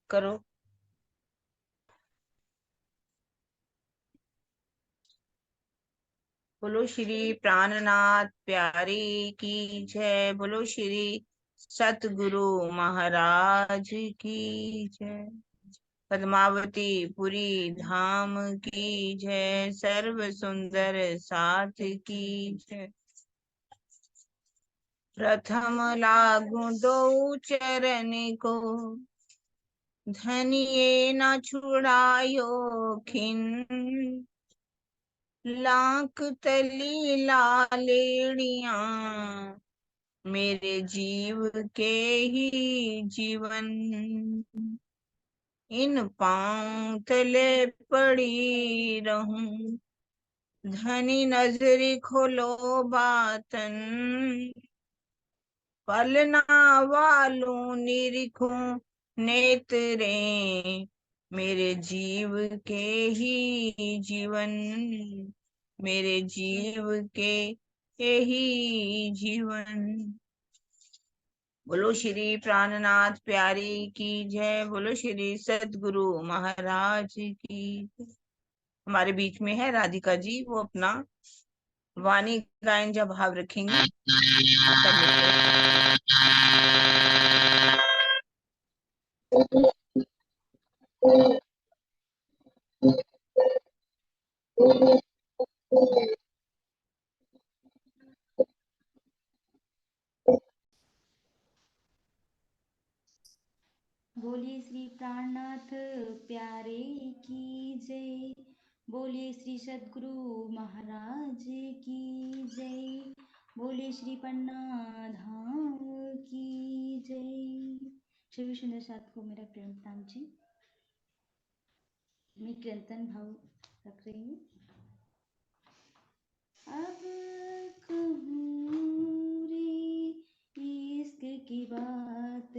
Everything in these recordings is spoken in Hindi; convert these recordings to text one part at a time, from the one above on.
करो। बोलो श्री प्राणनाथ प्यारी की जय। बोलो श्री सतगुरु महाराज की जय। पद्मावती पुरी धाम की जय। सर्व सुंदर साथ की जय। प्रथम लागू दो चरण को, धनिये न छुड़ायो खिन। लाख तली लालेड़िया, मेरे जीव के ही जीवन। इन पांव तले पड़ी रहूं, धनी नजरी खोलो बातन। पलना वालों निरीखूं नेत्रे, मेरे जीव के ही जीवन। मेरे जीव के ही जीवन। बोलो श्री प्राणनाथ प्यारी की जय। बोलो श्री सतगुरु महाराज की जय। हमारे बीच में है राधिका जी, वो अपना वाणी गायन जब भाव रखेंगी तब बोलिए श्री प्राणनाथ प्यारे की जय। बोलिए श्री सद्गुरु महाराज की जय। बोलिए श्री पन्ना धाम की जय। सभी सुंदर साथ को मेरा प्रेम प्रणाम जी। मैं कीर्तन भाव रख रही हूँ। अब कहूँ रे इश्क की बात,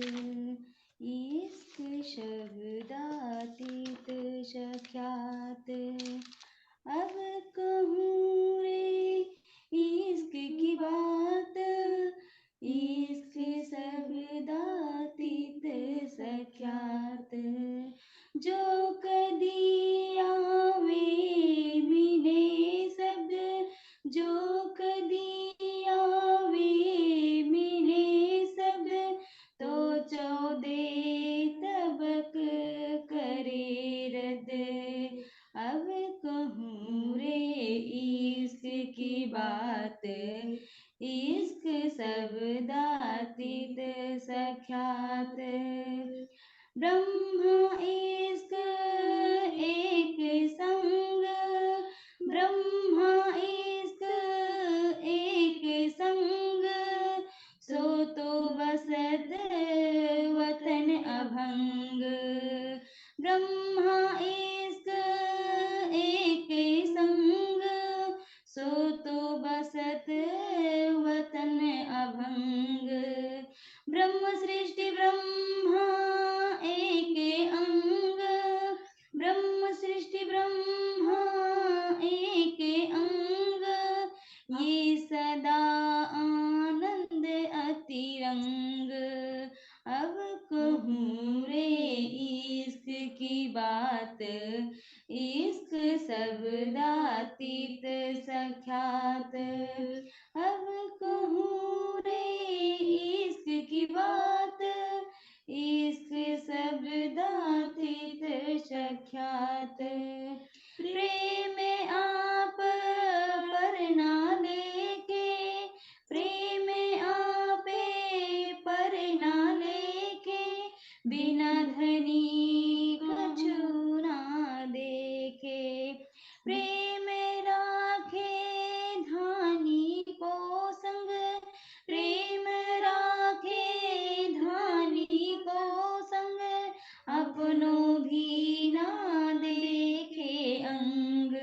इश्क शब्दातीत सख्यात। अब कहूँ रे इश्क की बात, इश्क शब्दातीत सख्यात। जो कदी आवे मिले शब्द, जो कदी आवे मिले शब्द, तो चौदे तबक करे रद। अब कहूँ रे इश्क की बात, इश्क शब्दातीत सख्यात। ब्रह्म इश्क एक संग, ब्रह्म इश्क एक संग, सो तो बसत वतन अभंग। ब्रह्म इश्क एक संग, सो तो बसत वतन अभंग। ब्रह्म सृष्टि ब्रह्मा एक अंग, ब्रह्म सृष्टि ब्रह्मा एक अंग। ये सदा आनंद अतिरंग। अब कहूँ रे इश्क की बात, इश्क शब्दातीत सख्यात। अब कहूँ रे इश्क की बात, इश्क शब्दातीत सख्यात। प्रेम आप पर ना लेके, प्रेम आपे पर ना लेके, बिना धनी कछु ना देखे। प्रेम राखे धानी को संग, प्रेम राखे धानी को संग, अपनों भी ना देखे अंग,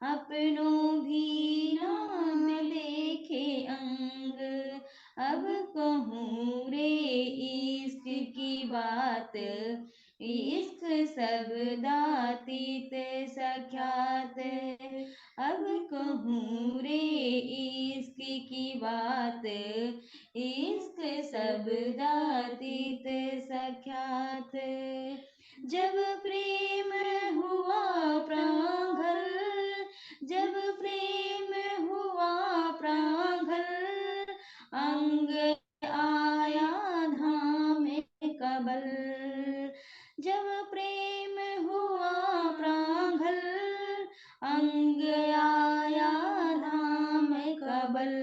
अपनों भी ना देखे अंग। अब कहूँ रे इश्क की बात, इश्क शब्दातीत सख्यात। अब कहूँ रे इश्क की बात, इश्क शब्दातीत सख्यात। जब प्रेम हुआ प्रांगल, जब प्रेम हुआ प्रांगल, अंग आया धाम कबल। जब प्रेम हुआ प्रांगल, अंग आया धाम कबल।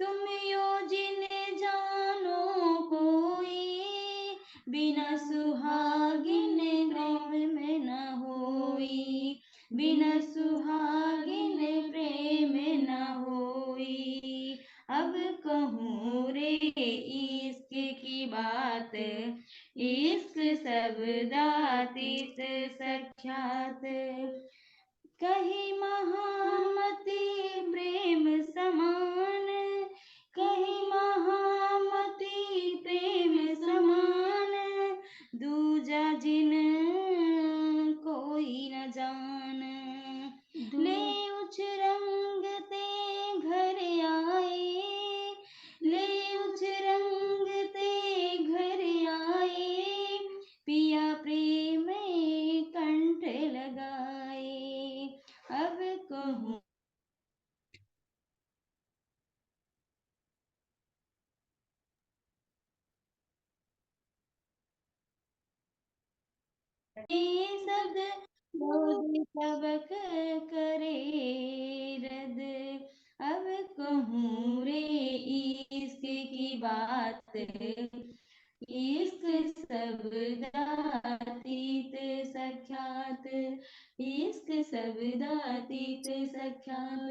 तुम योजिन जानो कोई, बिना सुहागिन प्रेम में न होई, बिना सुहागिन प्रेम न होई। अब कहूँ रे इश्क की बात, इश्क शब्दातीत सख्यात। कहीं महामती प्रेम समान, कहीं महामती प्रेम समान, दूजा जिन कोई न जान। ले उच रंग ते घर आए, ले उच रंग ते घर आए, पिया प्रेम कंठ लगाए। अब कहूँ शब्द बोध सबक करे रद। अब कहूँ रे इश्क की बात, इश्क शब्दातीत सख्यात, इश्क शब्दातीत सख्यात।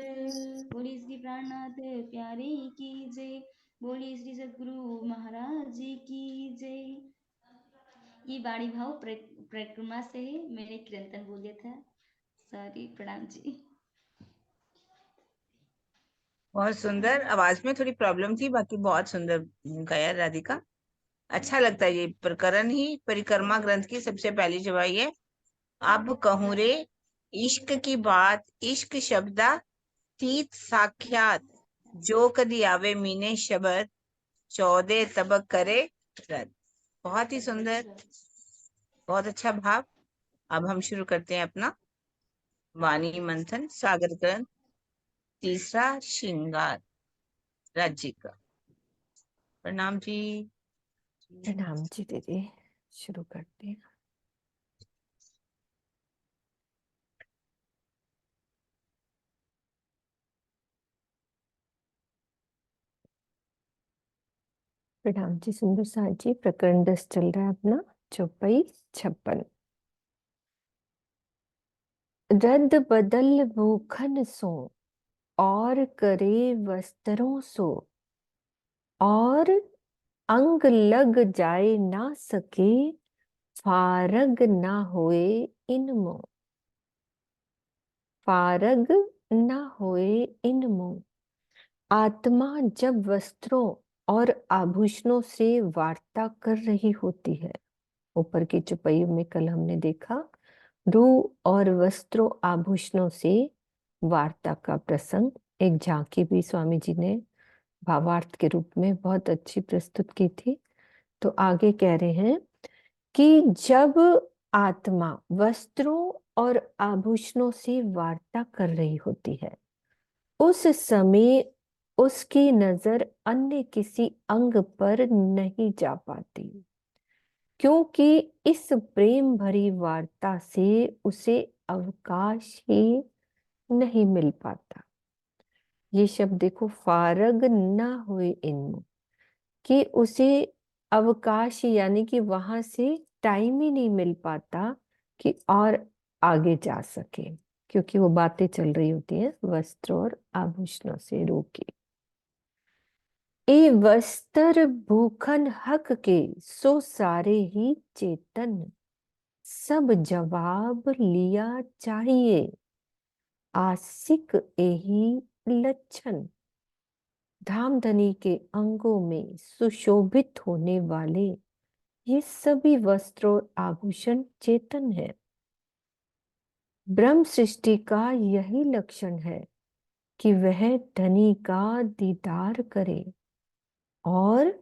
बोली श्री प्राणनाथ प्यारे की जय, बोली श्री सद्गुरु महाराज जी की जय। ये वाणी भाव परिक्रमा से है, मैंने कीर्तन बोल दिया था, सॉरी, प्रणाम जी। बहुत सुंदर। आवाज में थोड़ी प्रॉब्लम थी, बाकी बहुत सुंदर गाया राधिका। अच्छा लगता है। ये प्रकरण ही परिक्रमा ग्रंथ की सबसे पहली चौपाई है। अब कहूँ रे इश्क की बात, इश्क शब्दा तीत साख्यात, जो कदी आवे मीने शब्द, 14 तबक करे रद। बहुत ही सुंदर, बहुत अच्छा भाव। अब हम शुरू करते हैं अपना वाणी मंथन सागर ग्रंथ तीसरा श्रृंगार राज्य का। प्रणाम जी। प्रणाम जी दीदी, शुरू करते हैं। प्रणाम जी सुंदर साथ जी। प्रकरण 10 चल रहा है अपना, चौपाई 56। रद बदल भूखन सो, और करे वस्त्रों सो, और अंग लग जाए ना सके, फारग ना होए इनमो, फारग ना होए इनमो। आत्मा जब वस्त्रों और आभूषणों से वार्ता कर रही होती है, ऊपर की चौपाई में कल हमने देखा रूह और वस्त्रों आभूषणों से वार्ता का प्रसंग, एक झांकी भी स्वामी जी ने भावार्थ के रूप में बहुत अच्छी प्रस्तुत की थी। तो आगे कह रहे हैं कि जब आत्मा वस्त्रों और आभूषणों से वार्ता कर रही होती है, उस समय उसकी नजर अन्य किसी अंग पर नहीं जा पाती, क्योंकि इस प्रेम भरी वार्ता से उसे अवकाश ही नहीं मिल पाता। ये शब्द देखो, फारग ना हुए इनमें, कि उसे अवकाश यानी कि वहां से टाइम ही नहीं मिल पाता कि और आगे जा सके, क्योंकि वो बातें चल रही होती हैं वस्त्र और आभूषणों से रोकी। ए वस्त्र भूखन हक के, सो सारे ही चेतन, सब जवाब लिया चाहिए, आसिक एही लक्षण। धामधनी के अंगों में सुशोभित होने वाले ये सभी वस्त्र और आभूषण चेतन है। ब्रह्म सृष्टि का यही लक्षण है कि वह धनी का दीदार करे और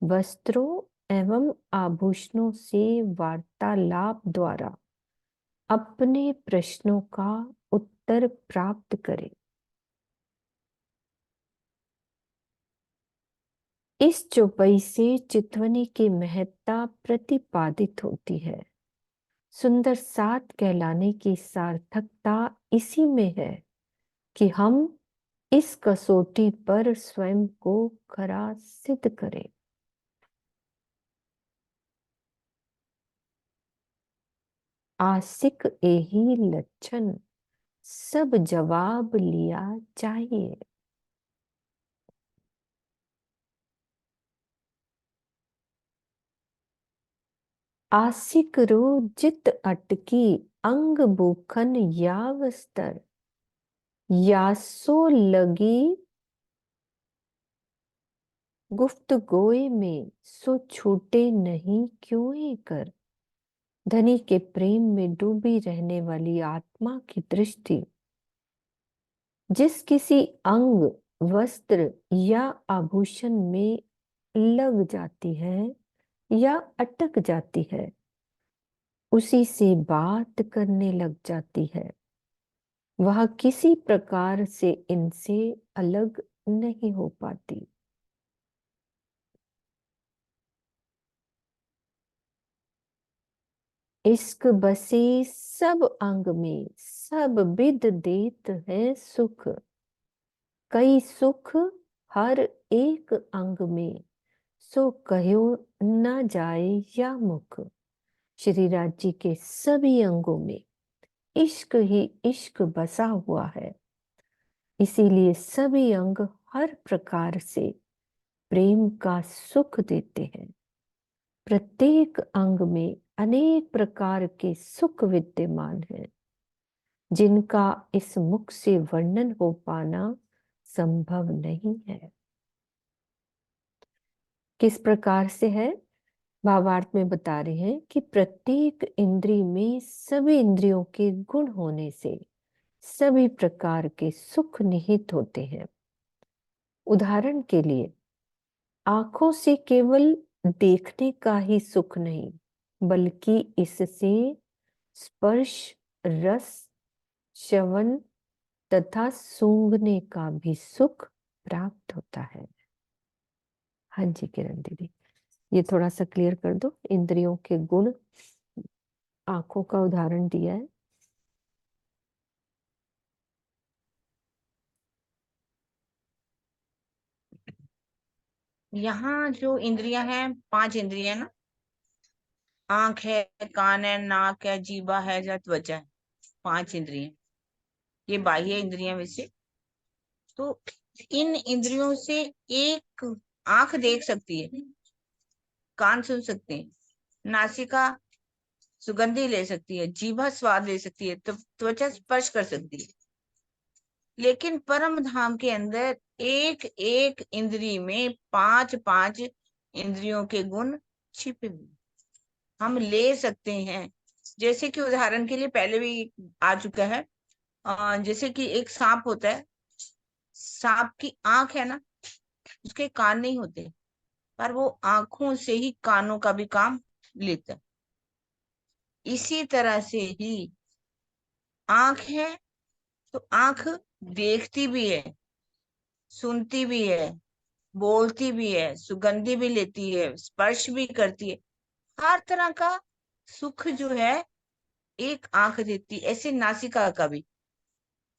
वस्त्रों एवं आभूषणों से वार्तालाप द्वारा अपने प्रश्नों का उत्तर प्राप्त करे। इस चौपाई से चितवनी की महत्ता प्रतिपादित होती है। सुंदर सात कहलाने की सार्थकता इसी में है कि हम इस कसौटी पर स्वयं को खरा सिद्ध करें। आसिक एही लक्षण सब जवाब लिया चाहिए। आसिक रो जित अटकी अंग भूखन यावस्तर, यासो लगी गुफ्तगोए में, सो छूटे नहीं क्यों कर। धनी के प्रेम में डूबी रहने वाली आत्मा की दृष्टि जिस किसी अंग, वस्त्र या आभूषण में लग जाती है या अटक जाती है, उसी से बात करने लग जाती है। वह किसी प्रकार से इनसे अलग नहीं हो पाती। इश्क बसे सब अंग में, सब विद देत है सुख। कई सुख हर एक अंग में, सो कहो न जाए या मुख। श्री राज जी के सभी अंगों में इश्क ही इश्क बसा हुआ है। इसीलिए सभी अंग हर प्रकार से प्रेम का सुख देते हैं। प्रत्येक अंग में अनेक प्रकार के सुख विद्यमान हैं, जिनका इस मुख से वर्णन हो पाना संभव नहीं है। किस प्रकार से है? भावार्थ में बता रहे हैं कि प्रत्येक इंद्रिय में सभी इंद्रियों के गुण होने से सभी प्रकार के सुख निहित होते हैं। उदाहरण के लिए, आंखों से केवल देखने का ही सुख नहीं, बल्कि इससे स्पर्श, रस, श्रवण तथा सूंघने का भी सुख प्राप्त होता है। हाँ जी किरण दीदी, ये थोड़ा सा क्लियर कर दो। इंद्रियों के गुण, आंखों का उदाहरण दिया है। यहाँ जो इंद्रियां हैं, पांच इंद्रियां ना, आंख है, कान है, नाक है, जीवा है या त्वचा है, पांच इंद्रियां, ये बाह्य इंद्रियां वैसे। तो इन इंद्रियों से एक आंख देख सकती है, कान सुन सकते हैं, नासिका सुगंधी ले सकती है, जीभा स्वाद ले सकती है, तो त्वचा स्पर्श कर सकती है। लेकिन परम धाम के अंदर एक एक इंद्रिय में पांच पांच इंद्रियों के गुण छिपे हुए हम ले सकते हैं। जैसे कि उदाहरण के लिए पहले भी आ चुका है, जैसे कि एक सांप होता है, सांप की आंख है ना, उसके कान नहीं होते, पर वो आंखों से ही कानों का भी काम लेता है। इसी तरह से ही आंख है, तो आंख देखती भी है, सुनती भी है, बोलती भी है, सुगंधी भी लेती है, स्पर्श भी करती है। हर तरह का सुख जो है एक आंख देती है। ऐसे नासिका का भी,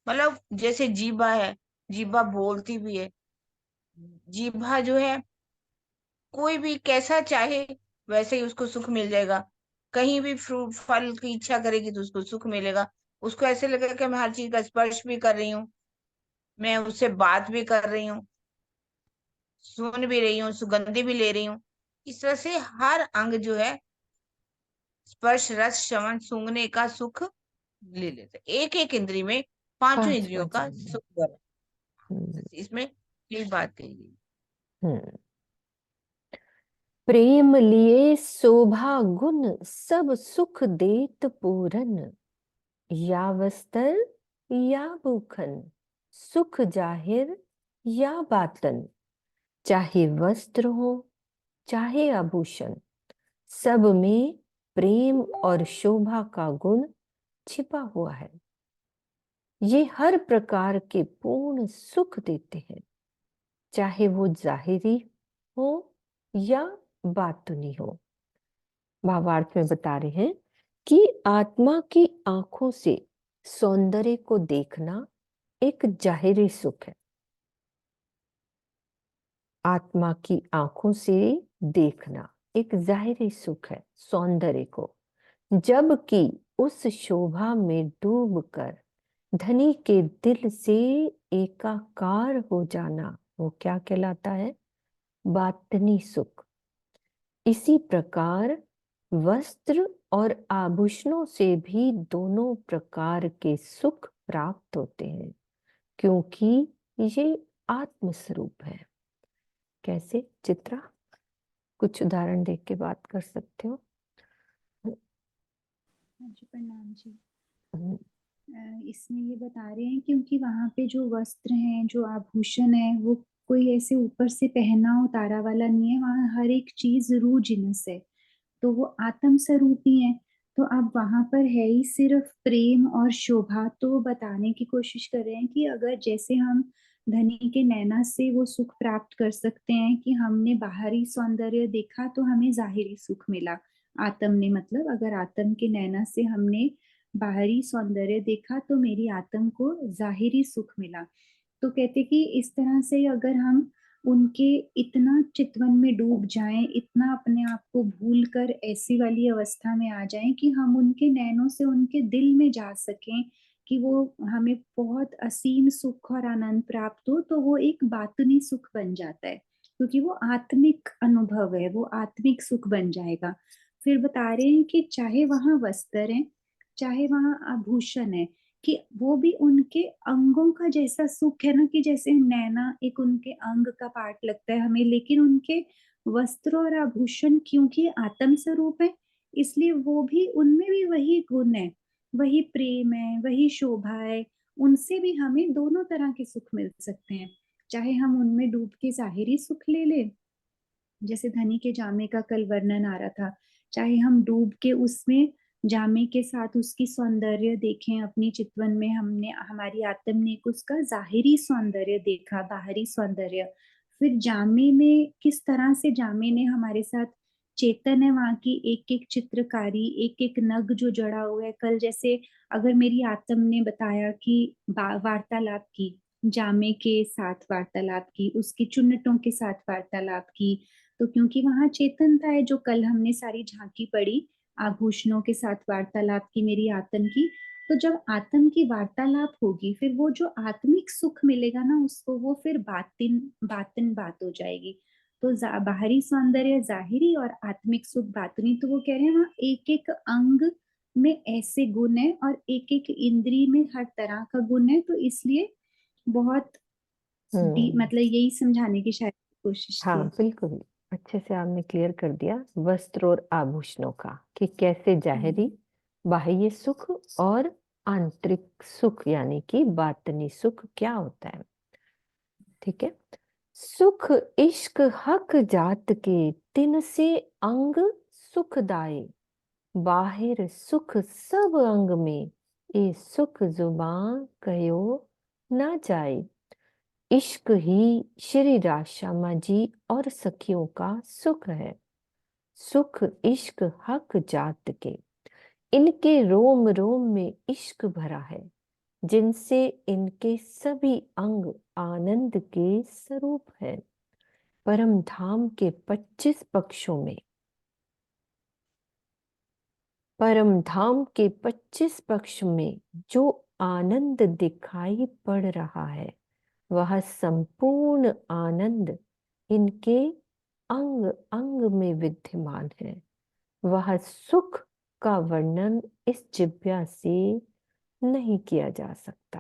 मतलब जैसे जीभा है, जीभा बोलती भी है। जीभा जो है, कोई भी कैसा चाहे वैसे ही उसको सुख मिल जाएगा। कहीं भी फ्रूट फल की इच्छा करेगी तो उसको सुख मिलेगा। उसको ऐसे लगेगा कि मैं हर चीज का स्पर्श भी कर रही हूँ, मैं उससे बात भी कर रही हूँ, सुन भी रही हूँ, सुगंधी भी ले रही हूँ। इस तरह से हर अंग जो है स्पर्श, रस, श्रवण, सूंघने का सुख ले लेते हैं। एक एक इंद्रिय में पांचों पांच इंद्रियों पांच का इंद्रिय। सुख कर, हम्म, इसमें यही बात कही गई। हम्म। प्रेम लिए शोभा गुण सब सुख देत पूरन, या वस्त्र या भूखन, सुख जाहिर या बातन। चाहे वस्त्र हो, चाहे आभूषण, सब में प्रेम और शोभा का गुण छिपा हुआ है। ये हर प्रकार के पूर्ण सुख देते हैं, चाहे वो जाहिरी हो या बातुनी हो। भावार्थ में बता रहे हैं कि आत्मा की आंखों से सौंदर्य को देखना एक जाहिरी सुख है। आत्मा की आंखों से देखना एक जाहिरी सुख है सौंदर्य को, जबकि उस शोभा में डूबकर धनी के दिल से एकाकार हो जाना वो क्या कहलाता है? बातनी सुख। इसी प्रकार वस्त्र और आभूषणों से भी दोनों प्रकार के सुख प्राप्त होते हैं, क्योंकि ये आत्म स्वरूप है। कैसे चित्रा? कुछ उदाहरण देख के बात कर सकते हो? जी प्रणाम जी। हम्म, इसमें ये बता रहे हैं क्योंकि वहां पे जो वस्त्र हैं, जो आभूषण है, वो कोई ऐसे ऊपर से पहना उतारा वाला नहीं है। वहां हर एक चीज रूह जिनस है, तो वो आत्म स्वरूप ही है। तो अब वहां पर है ही सिर्फ प्रेम और शोभा। तो वो बताने की कोशिश कर रहे हैं कि अगर जैसे हम धनी के नैना से वो सुख प्राप्त कर सकते हैं कि हमने बाहरी सौंदर्य देखा तो हमें जाहिरी सुख मिला। आत्म ने, मतलब अगर आत्म के नैना से हमने बाहरी सौंदर्य देखा तो मेरी आत्म को जाहिरी सुख मिला। तो कहते कि इस तरह से अगर हम उनके इतना चितवन में डूब जाएं, इतना अपने आप को भूल कर ऐसी वाली अवस्था में आ जाएं कि हम उनके नैनों से उनके दिल में जा सकें, कि वो हमें बहुत असीम सुख और आनंद प्राप्त हो, तो वो एक बातनी सुख बन जाता है, क्योंकि वो आत्मिक अनुभव है, वो आत्मिक सुख बन जाएगा। फिर बता रहे हैं कि चाहे वहां वस्त्र है, चाहे वहां आभूषण है, कि वो भी उनके अंगों का जैसा सुख है ना, कि जैसे नैना एक उनके अंग का पार्ट लगता है हमें, लेकिन उनके वस्त्र और आभूषण क्योंकि आत्म स्वरूप है, इसलिए वो भी, उनमें भी वही गुण है, वही प्रेम है, वही शोभा है। उनसे भी हमें दोनों तरह के सुख मिल सकते हैं। चाहे हम उनमें डूब के जाहिरी सुख ले लें, जैसे धनी के जामे का कल वर्णन आ रहा था, चाहे हम डूब के उसमें जामे के साथ उसकी सौंदर्य देखें अपनी चितवन में, हमने, हमारी आत्म ने उसका जाहिरी सौंदर्य देखा, बाहरी सौंदर्य। फिर जामे में किस तरह से जामे ने हमारे साथ, चेतन है वहां की एक एक चित्रकारी, एक एक नग जो जड़ा हुआ है। कल जैसे अगर मेरी आत्म ने बताया कि वार्तालाप की, जामे के साथ वार्तालाप की, उसकी चुन्नटों के साथ वार्तालाप की, तो क्योंकि वहां चेतनता है, जो कल हमने सारी झांकी पढ़ी आभूषणों के साथ वार्तालाप की मेरी आत्म की, तो जब आत्म की वार्तालाप होगी, फिर वो जो आत्मिक सुख मिलेगा ना उसको, वो फिर बातिन बातिन बात हो जाएगी। तो बाहरी सौंदर्य जाहिरी और आत्मिक सुख बातनी। तो वो कह रहे हैं वहां एक एक अंग में ऐसे गुण है और एक एक इंद्रिय में हर तरह का गुण है, तो इसलिए बहुत हम्म, मतलब यही समझाने की शायद कोशिश हाँ थी। बिल्कुल, अच्छे से आपने क्लियर कर दिया वस्त्र और आभूषणों का, कि कैसे जाहिरी बाह्य सुख और आंतरिक सुख यानी कि बातनी सुख क्या होता है। ठीक है। सुख इश्क हक जात के तिन से अंग सुखदाई, बाहिर सुख सब अंग में ये सुख जुबान कहो ना जाए। इश्क ही श्री राशामा जी और सखियों का सुख है। सुख इश्क हक जात के, इनके रोम रोम में इश्क भरा है, जिनसे इनके सभी अंग आनंद के स्वरूप है। परम धाम के 25 पक्षों में, परम धाम के 25 पक्ष में जो आनंद दिखाई पड़ रहा है, वह संपूर्ण आनंद इनके अंग अंग में विद्यमान है। वह सुख का वर्णन इस जिह्वा से नहीं किया जा सकता।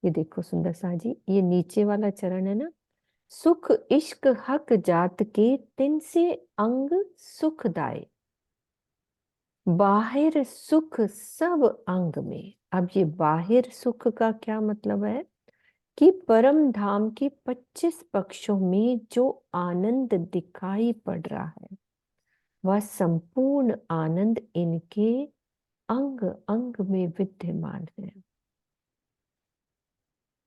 ये देखो सुंदर सा जी, ये नीचे वाला चरण है ना, सुख इश्क हक जात के तिन से अंग सुखदाय, बाहिर सुख सब अंग में। अब ये बाहिर सुख का क्या मतलब है? कि परम धाम के 25 पक्षों में जो आनंद दिखाई पड़ रहा है वह संपूर्ण आनंद इनके अंग अंग में विद्यमान है।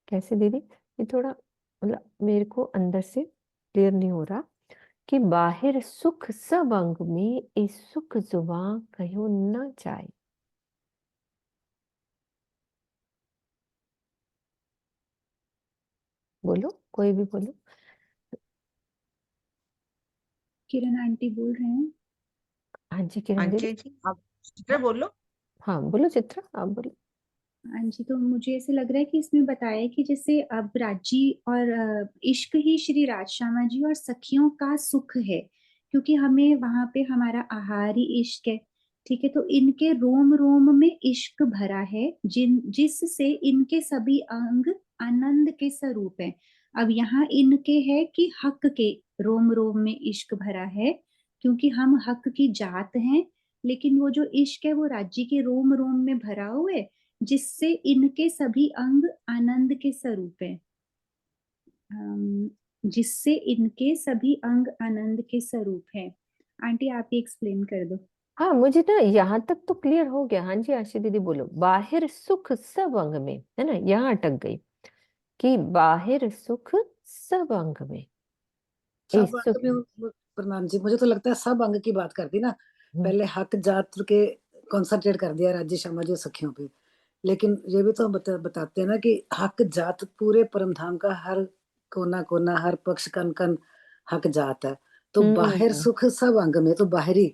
कैसे दीदी? ये थोड़ा मतलब मेरे को अंदर से क्लियर नहीं हो रहा कि बाहिर सुख सब अंग में, इस सुख जुबां कहो न जाए। बोलो, कोई भी बोलो। किरण आंटी बोल रहे हैं। हाँ जी किरण दीदी। आंटी जी आप चित्र बोलो। हाँ बोलो चित्रा, आप बोलो। हाँ जी, तो मुझे ऐसे लग रहा है कि इसमें बताया है कि जैसे अब राजी और इश्क ही श्री राजश्यामा जी और सखियों का सुख है, क्योंकि हमें वहां पे हमारा आहार ही इश्क है। ठीक है, तो इनके रोम रोम में इश्क भरा है, जिससे इनके सभी अंग आनंद के स्वरूप है। अब यहाँ इनके है कि हक के रोम रोम में इश्क भरा है, क्योंकि हम हक की जात हैं। लेकिन वो जो इश्क है वो राज्य के रोम रोम में भरा हुआ है, जिससे इनके सभी अंग आनंद के स्वरूप है। जिससे इनके सभी अंग आनंद के स्वरूप है। आंटी आप ही एक्सप्लेन कर दो। हाँ मुझे ना यहाँ तक तो क्लियर हो गया। हाँ जी आशी दीदी बोलो। बाहिर सुख सब अंग में, है ना, यहाँ अटक गई कि बाहिर सुख सब अंग में, सब इस सुख। अंग में। प्रणाम जी, मुझे तो लगता है सब अंग की बात करती ना। हम्म, पहले हक जात के कॉन्सेंट्रेट कर दिया राज्य शर्मा जी सखियों पे, लेकिन ये भी तो बताते हैं ना कि हक जात पूरे परम धाम का हर कोना कोना, हर पक्ष कन कन हक जात है। तो बाहर हम्म, सुख सब अंग में, तो बाहरी,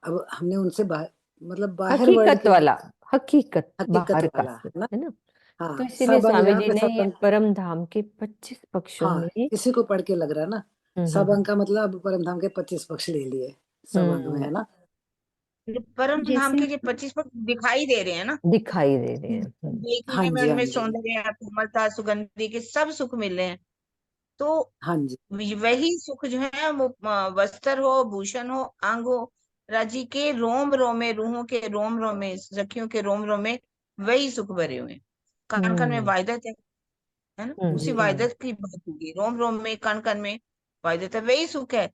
अब हमने उनसे मतलब बाहर वर्ल्ड हकीकत की बात, वाला, हकीकत हकीकत बाहर का वाला सुख, है ना। है ना। तो हाँ इसीलिए सब अंग, स्वामी यहाँ जी पे ने सब अंग। परम धाम के 25 पक्षों हाँ, में। इसी को पढ़ के लग रहा है ना। सब हम्म, अंग का मतलब अब परम धाम के 25 पक्ष ले लिए सब अंग में, हम्म, है ना। ये परम धाम जैसे के जो 25 पद दिखाई दे रहे हैं ना, दिखाई दे रहे हैं। हाँ देखने में जी, हाँ उनमें जी, सौंदर्य, कोमलता, सुगंधि के सब सुख मिल रहे हैं। तो हाँ जी। वही सुख जो है वो वस्त्र हो, भूषण हो, अंग हो, राजी के रोम रोमे, रूहों के रोम रोमे, सखियों के रोम रोमे वही सुख भरे हुए हैं। कण कण में हम्म, वायदत है ना, उसी जी, वायदत की बात होगी। रोम रोम में, कण कण में वायदत है, वही सुख है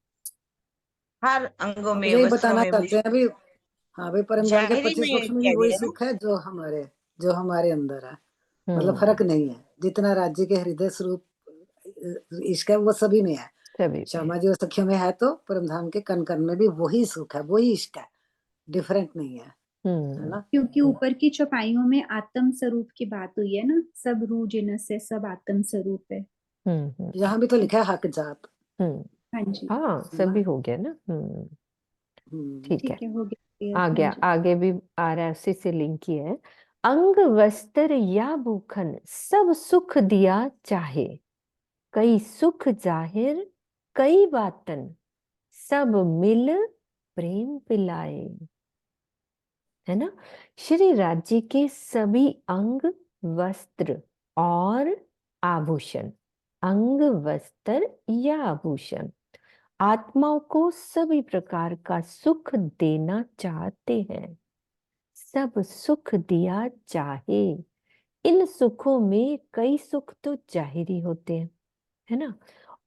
हर अंगों अब में, यही वस्त्रों बताना में, चाहते हैं भूषण। अभी। हाँ भाई, परम धाम के जाहिरी 25 में पक्ष में भी किया वही गया है ना। सुख है जो हमारे अंदर है। मतलब हम्म, फर्क नहीं है, जितना राज्य के हृदय स्वरूप इश्क है वो सभी में है। सभी में। श्यामा जी और सखियों में है, तो परम धाम के कण कण में भी वही सुख है, वही इश्क है, डिफरेंट नहीं है हम्म, ना। क्योंकि ऊपर की चौपाइयों में आत्म स्वरूप की बात हुई है ना, सब रूह जिनस है, सब आत्म स्वरूप है। हम्म, यहाँ भी तो लिखा है हक जात, हम्म। हाँ जी। हाँ है ना। सभी हो गया ना। ठीक है। ठीक है, हो गया clear, आ हाँ गया, जी। आगे भी आ रहा है, उसी से लिंक ही है। अंग वस्त्र या भूखन सब सुख दिया चाहे, कई सुख जाहिर कई बातन, सब मिल प्रेम पिलाए। है ना। श्री राज्य के सभी अंग वस्त्र और आभूषण, अंग वस्त्र या आभूषण आत्माओं को सभी प्रकार का सुख देना चाहते हैं। सब सुख दिया चाहे। इन सुखों में कई सुख तो जाहिरी होते हैं, है ना,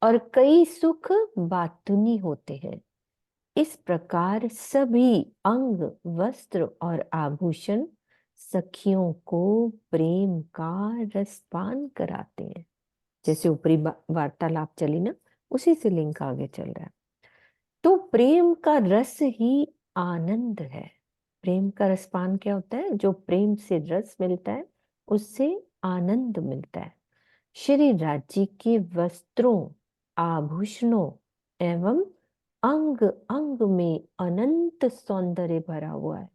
और कई सुख बातुनी होते हैं। इस प्रकार सभी अंग वस्त्र और आभूषण सखियों को प्रेम का रसपान कराते हैं। जैसे ऊपरी वार्तालाप चली ना, उसी से लिंक आगे चल रहा है। तो प्रेम का रस ही आनंद है। प्रेम का रसपान क्या होता है? जो प्रेम से रस मिलता है उससे आनंद मिलता है। श्री राज्य के वस्त्रों, आभूषणों एवं अंग अंग में अनंत सौंदर्य भरा हुआ है,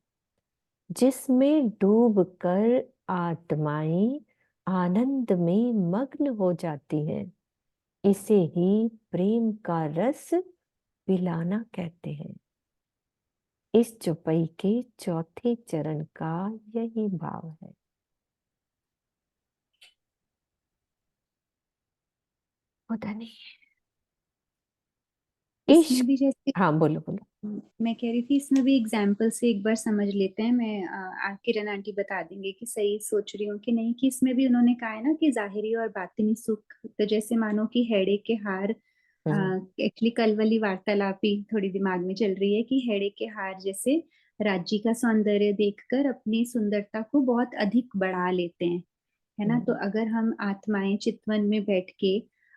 जिसमें डूब कर आत्माएं आनंद में मग्न हो जाती हैं। इसे ही प्रेम का रस पिलाना कहते हैं। इस चौपाई के चौथे चरण का यही भाव है। पता नहीं। इसमें इश्क। भी जैसे हाँ बोलो बोलो। मैं कह रही थी इसमें भी एग्जाम्पल से एक बार समझ लेते हैं। मैं किरण आंटी बता देंगे कि सही सोच रही हूँ कि नहीं, कि इसमें भी उन्होंने कहा है ना कि जाहिरी और बातिनी सुख। तो जैसे मानो कि हेड़े के हार, एक्चुअली कल वाली वार्तालाप ही थोड़ी दिमाग में चल रही है कि हेड़े के हार जैसे राज्य का सौंदर्य देखकर अपनी सुंदरता को बहुत अधिक बढ़ा लेते हैं, है ना। तो अगर हम आत्माएं चितवन में बैठ के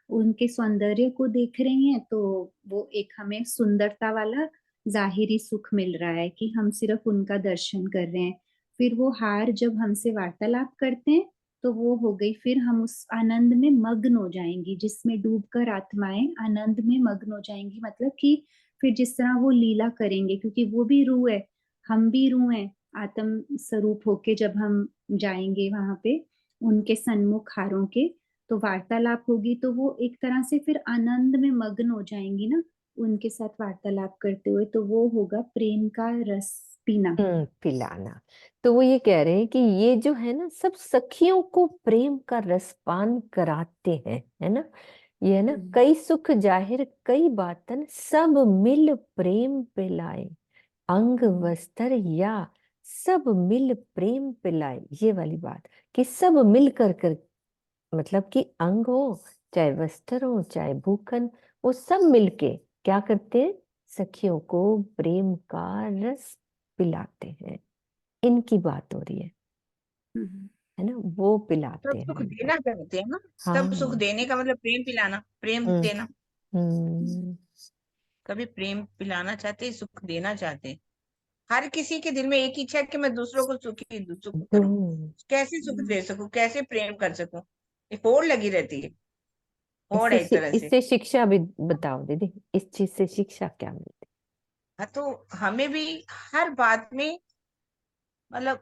उनके सौंदर्य को देख रही हैं, तो वो एक हमें सुंदरता वाला जाहिरी सुख मिल रहा है कि हम सिर्फ उनका दर्शन कर रहे हैं। फिर वो हार जब हमसे वार्तालाप करते हैं, तो वो हो गई, फिर हम उस आनंद में मग्न हो जाएंगी, जिसमें डूबकर आत्माएं आनंद में मग्न हो जाएंगी। मतलब कि फिर जिस तरह वो लीला करेंगे, क्योंकि वो भी रूह है, हम भी रूह हैं, आत्म स्वरूप होके जब हम जाएंगे वहां पे उनके सन्मुख हारों के, तो वार्तालाप होगी, तो वो एक तरह से फिर आनंद में मग्न हो जाएंगी ना उनके साथ वार्तालाप करते हुए। तो वो होगा प्रेम का रस पीना। पिलाना। तो वो ये कह रहे हैं कि ये जो है ना, सब सखियों को प्रेम का रसपान कराते हैं, है ना। ये है ना, कई सुख जाहिर कई बातन, सब मिल प्रेम पिलाए, अंग वस्त्र या सब मिल प्रेम पिलाए। ये वाली बात कि सब मिल कर मतलब कि अंग हो, चाहे वस्त्र हो, चाहे भूखन, वो सब मिलके क्या करते हैं, सखियों को प्रेम का रस पिलाते हैं। इनकी बात हो रही है ना, वो पिलाते सब सुख हैं। देना चाहते हैं ना। सब सुख हाँ। देने का मतलब प्रेम पिलाना, प्रेम हम्म। देना। हम्म। कभी प्रेम पिलाना चाहते, सुख देना चाहते। हर किसी के दिल में एक ही इच्छा है कि मैं दूसरों को सुख करूं। कैसे सुख दे सकूं, कैसे प्रेम कर सकूं, एक होड़ लगी रहती है। होड़ है एक तरह से। इससे शिक्षा भी बताओ दीदी, इस चीज से शिक्षा क्या मिलती हाँ, तो हमें भी हर बात में मतलब,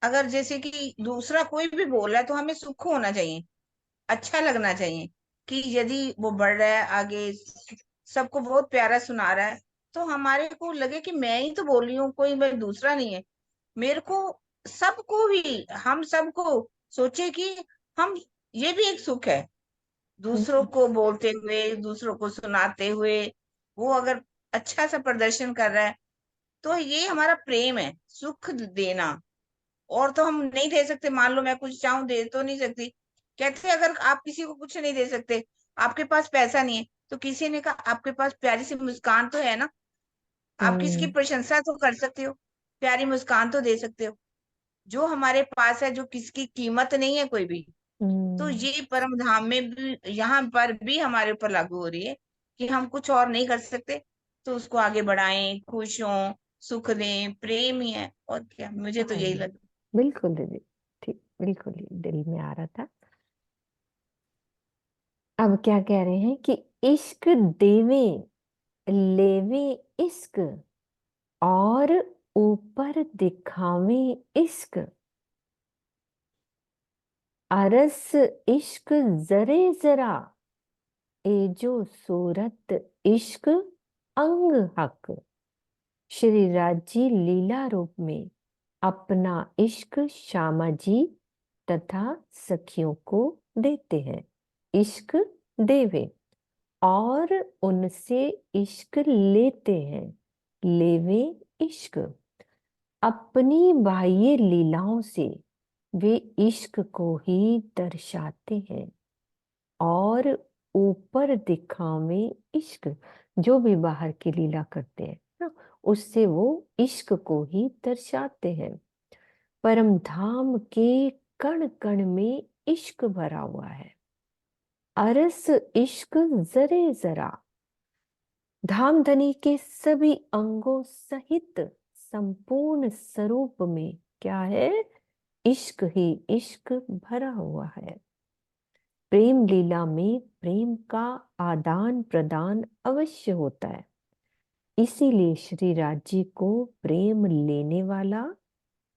अगर जैसे कि दूसरा कोई भी बोल रहा है तो हमें सुख होना चाहिए, अच्छा लगना चाहिए। कि यदि वो बढ़ रहा है आगे, सबको बहुत प्यारा सुना रहा है, तो हमारे को लगे कि मैं ही तो बोल रही हूँ, कोई मैं दूसरा नहीं है। मेरे को सबको ही, हम सबको सोचे कि हम, ये भी एक सुख है। है। दूसरों को बोलते हुए, दूसरों को सुनाते हुए, वो अगर अच्छा सा प्रदर्शन कर रहा है, तो ये हमारा प्रेम है, सुख देना। और तो हम नहीं दे सकते। मान लो मैं कुछ चाहूं, दे तो नहीं सकती। कहते हैं, अगर आप किसी को कुछ नहीं दे सकते, आपके पास पैसा नहीं है, तो किसी ने कहा आपके पास प्यारी सी मुस्कान तो है ना, आप किसकी हम्म। प्रशंसा तो कर सकते हो, प्यारी मुस्कान तो दे सकते हो। जो हमारे पास है, जो किसकी कीमत नहीं है कोई भी। तो हम्म। ये परम धाम में भी, यहाँ पर भी हमारे ऊपर लागू हो रही है कि हम कुछ और नहीं कर सकते, तो उसको आगे बढ़ाएं, खुश हों, सुख दें। प्रेम ही है, और क्या। मुझे तो हाँ, यही लगता बिल्कुल दीदी, ठीक, बिल्कुल ही दिल में आ रहा था। अब क्या कह रहे हैं कि इश्क देवे लेवे इश्क और ऊपर दिखावे इश्क, अरस इश्क जरे जरा, ए जो सूरत इश्क अंग हक। श्री राज जी लीला रूप में अपना इश्क श्यामा जी तथा सखियों को देते हैं। इश्क देवे और उनसे इश्क लेते हैं, लेवे इश्क। अपनी बाह्य लीलाओं से वे इश्क को ही दर्शाते हैं और ऊपर दिखावे इश्क, जो भी बाहर की लीला करते हैं ना, उससे वो इश्क को ही दर्शाते हैं। परम धाम के कण कण में इश्क भरा हुआ है, अरस इश्क जरे जरा। धामधनी के सभी अंगों सहित संपूर्ण स्वरूप में क्या है, इश्क ही इश्क भरा हुआ है। प्रेम लीला में प्रेम का आदान प्रदान अवश्य होता है। इसीलिए श्री राज जी को प्रेम लेने वाला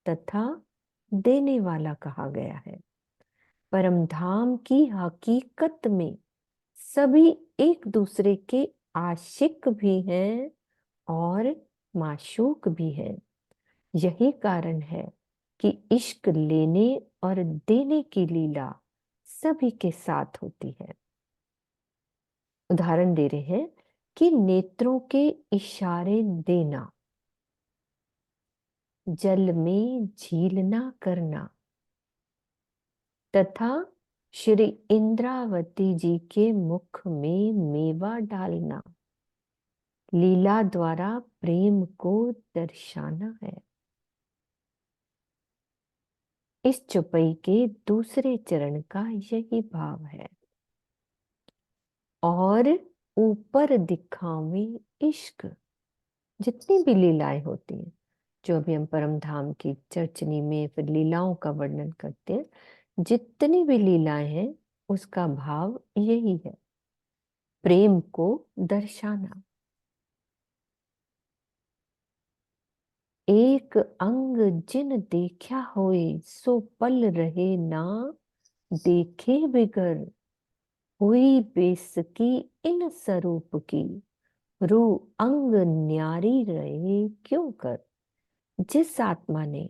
तथा देने वाला कहा गया है। परम धाम की हकीकत में सभी एक दूसरे के आशिक भी हैं और माशूक भी हैं। यही कारण है कि इश्क लेने और देने की लीला सभी के साथ होती है। उदाहरण दे रहे हैं कि नेत्रों के इशारे देना, जल में झील ना करना तथा श्री इंद्रावती जी के मुख में मेवा डालना लीला द्वारा प्रेम को दर्शाना है। इस चौपाई के दूसरे चरण का यही भाव है। और ऊपर दिखावे इश्क, जितनी भी लीलाएं होती हैं, जो अभी हम परम धाम की चर्चनी में फिर लीलाओं का वर्णन करते हैं, जितनी भी लीलाएं हैं उसका भाव यही है, प्रेम को दर्शाना। एक अंग जिन देखा होए सो पल रहे ना देखे बिगर, हुई बेसकी इन स्वरूप की, रू अंग न्यारी रहे क्यों कर। जिस आत्मा ने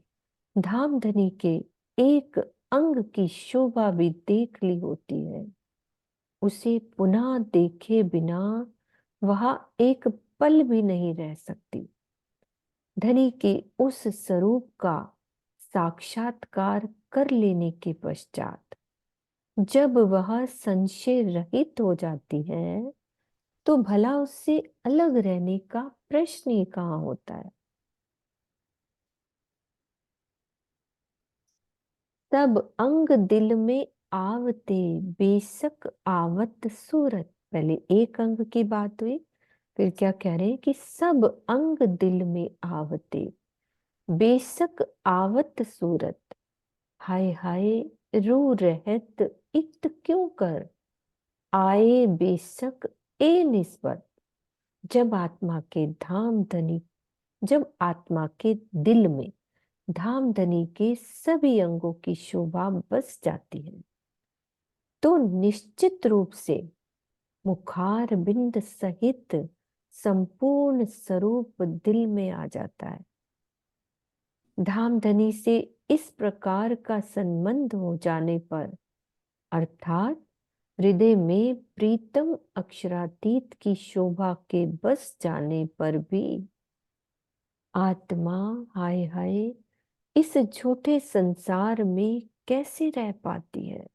धामधनी के एक अंग की शोभा भी देख ली होती है, उसे पुनः देखे बिना वह एक पल भी नहीं रह सकती। धनी के उस स्वरूप का साक्षात्कार कर लेने के पश्चात जब वह संशय रहित हो जाती है, तो भला उससे अलग रहने का प्रश्न ही कहाँ होता है। तब अंग दिल में आवते बेशक आवत सूरत। पहले एक अंग की बात हुई, फिर क्या कह रहे हैं कि सब अंग दिल में आवते बेशक आवत सूरत, हाय हाय रू रहत इत क्यों कर, आए बेशक ए निस्बत। जब आत्मा के धाम धनी, जब आत्मा के दिल में धामधनी के सभी अंगों की शोभा बस जाती है, तो निश्चित रूप से मुखार बिंद सहित संपूर्ण स्वरूप दिल में आ जाता है। धामधनी से इस प्रकार का संबंध हो जाने पर, अर्थात हृदय में प्रीतम अक्षरातीत की शोभा के बस जाने पर भी आत्मा हाय हाय इस झूठे संसार में कैसे रह पाती है।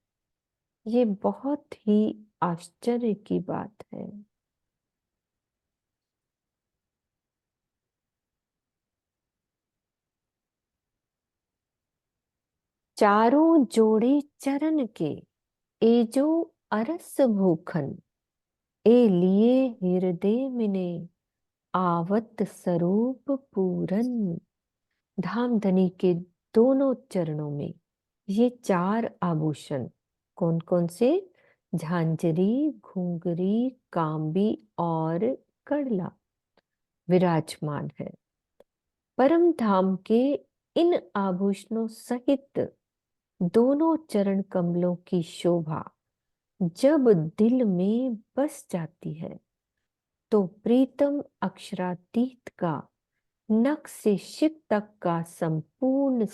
ये बहुत ही आश्चर्य की बात है। चारों जोड़े चरण के एजो अरस भूखन, ए लिए हृदय मिने आवत स्वरूप पूरन। धामधनी के दोनों चरणों में ये चार आभूषण, कौन कौन से? झांझरी, घुंघरी, कांबी और कड़ला विराजमान है। परम धाम के इन आभूषणों सहित दोनों चरण कमलों की शोभा जब दिल में बस जाती है, तो प्रीतम अक्षरातीत का नख से शिख तक का संपूर्ण